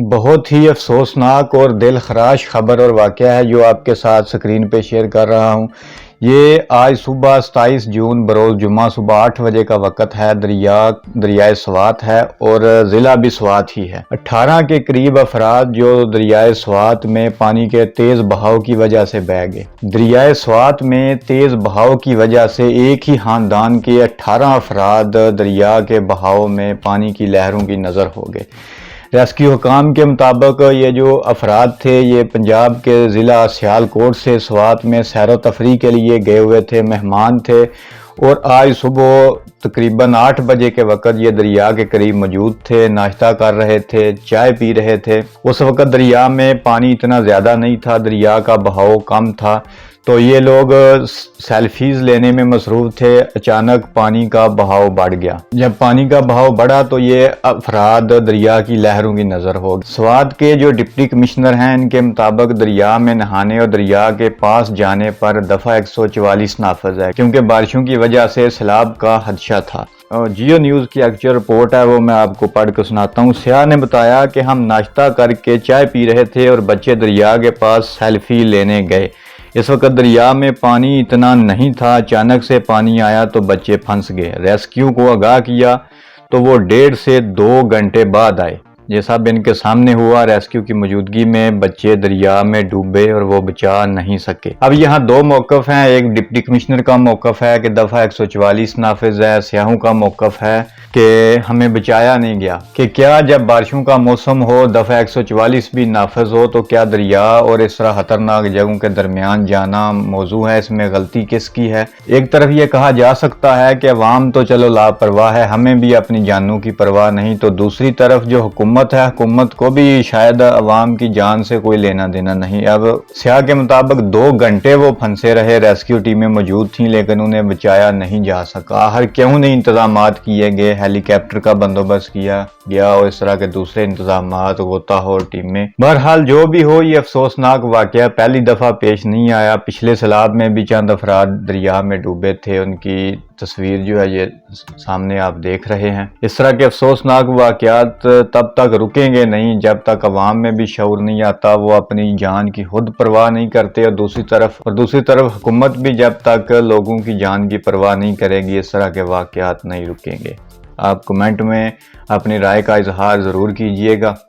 بہت ہی افسوسناک اور دل خراش خبر اور واقعہ ہے جو آپ کے ساتھ سکرین پہ شیئر کر رہا ہوں۔ یہ آج صبح 27 جون بروز جمعہ صبح 8 بجے کا وقت ہے۔ دریائے سوات ہے اور ضلع بھی سوات ہی ہے۔ 18 کے قریب افراد جو دریائے سوات میں پانی کے تیز بہاؤ کی وجہ سے بہہ گئے۔ دریائے سوات میں تیز بہاؤ کی وجہ سے ایک ہی خاندان کے 18 افراد دریا کے بہاؤ میں پانی کی لہروں کی نظر ہو گئے۔ ریسکیو حکام کے مطابق یہ جو افراد تھے یہ پنجاب کے ضلع سیالکوٹ سے سوات میں سیر و تفریح کے لیے گئے ہوئے تھے، مہمان تھے، اور آج صبح تقریباً 8 بجے کے وقت یہ دریا کے قریب موجود تھے، ناشتہ کر رہے تھے، چائے پی رہے تھے۔ اس وقت دریا میں پانی اتنا زیادہ نہیں تھا، دریا کا بہاؤ کم تھا، تو یہ لوگ سیلفیز لینے میں مصروف تھے۔ اچانک پانی کا بہاؤ بڑھ گیا۔ جب پانی کا بہاؤ بڑھا تو یہ افراد دریا کی لہروں کی نظر ہو گئے۔ سوات کے جو ڈپٹی کمشنر ہیں ان کے مطابق دریا میں نہانے اور دریا کے پاس جانے پر دفعہ 144 نافذ ہے، کیونکہ بارشوں کی وجہ سے سیلاب کا خدشہ تھا۔ جیو نیوز کی ایکچوئل رپورٹ ہے، وہ میں آپ کو پڑھ کے سناتا ہوں۔ سیاح نے بتایا کہ ہم ناشتہ کر کے چائے پی رہے تھے اور بچے دریا کے پاس سیلفی لینے گئے۔ اس وقت دریا میں پانی اتنا نہیں تھا، اچانک سے پانی آیا تو بچے پھنس گئے۔ ریسکیو کو آگاہ کیا تو وہ 1.5 سے 2 گھنٹے بعد آئے۔ یہ سب ان کے سامنے ہوا۔ ریسکیو کی موجودگی میں بچے دریا میں ڈوبے اور وہ بچا نہیں سکے۔ اب یہاں 2 موقف ہیں، ایک ڈپٹی کمشنر کا موقف ہے کہ دفعہ 144 نافذ ہے، سیاحوں کا موقف ہے کہ ہمیں بچایا نہیں گیا، کہ کیا جب بارشوں کا موسم ہو دفعہ 144 بھی نافذ ہو تو کیا دریا اور اس طرح خطرناک جگہوں کے درمیان جانا موضوع ہے؟ اس میں غلطی کس کی ہے؟ ایک طرف یہ کہا جا سکتا ہے کہ عوام تو چلو لاپرواہ ہے، ہمیں بھی اپنی جانوں کی پرواہ نہیں، تو دوسری طرف جو حکومت ہے، حکومت کو بھی شاید عوام کی جان سے کوئی لینا دینا نہیں۔ اب سیاح کے مطابق 2 گھنٹے وہ پھنسے رہے، ریسکیو ٹیمیں موجود تھیں لیکن انہیں بچایا نہیں جا سکا۔ آخر کیوں نہیں انتظامات کیے گئے؟ ہیلی کاپٹر کا بندوبست کیا گیا اور اس طرح کے دوسرے انتظامات، غوطہ خور ٹیمیں۔ بہرحال جو بھی ہو، یہ افسوسناک واقعہ پہلی دفعہ پیش نہیں آیا۔ پچھلے سیلاب میں بھی چند افراد دریا میں ڈوبے تھے، ان کی تصویر جو ہے یہ سامنے آپ دیکھ رہے ہیں۔ اس طرح کے افسوسناک واقعات تب تک رکیں گے نہیں جب تک عوام میں بھی شعور نہیں آتا، وہ اپنی جان کی خود پرواہ نہیں کرتے، اور دوسری طرف حکومت بھی جب تک لوگوں کی جان کی پرواہ نہیں کرے گی، اس طرح کے واقعات نہیں رکیں گے۔ آپ کمنٹ میں اپنی رائے کا اظہار ضرور کیجئے گا۔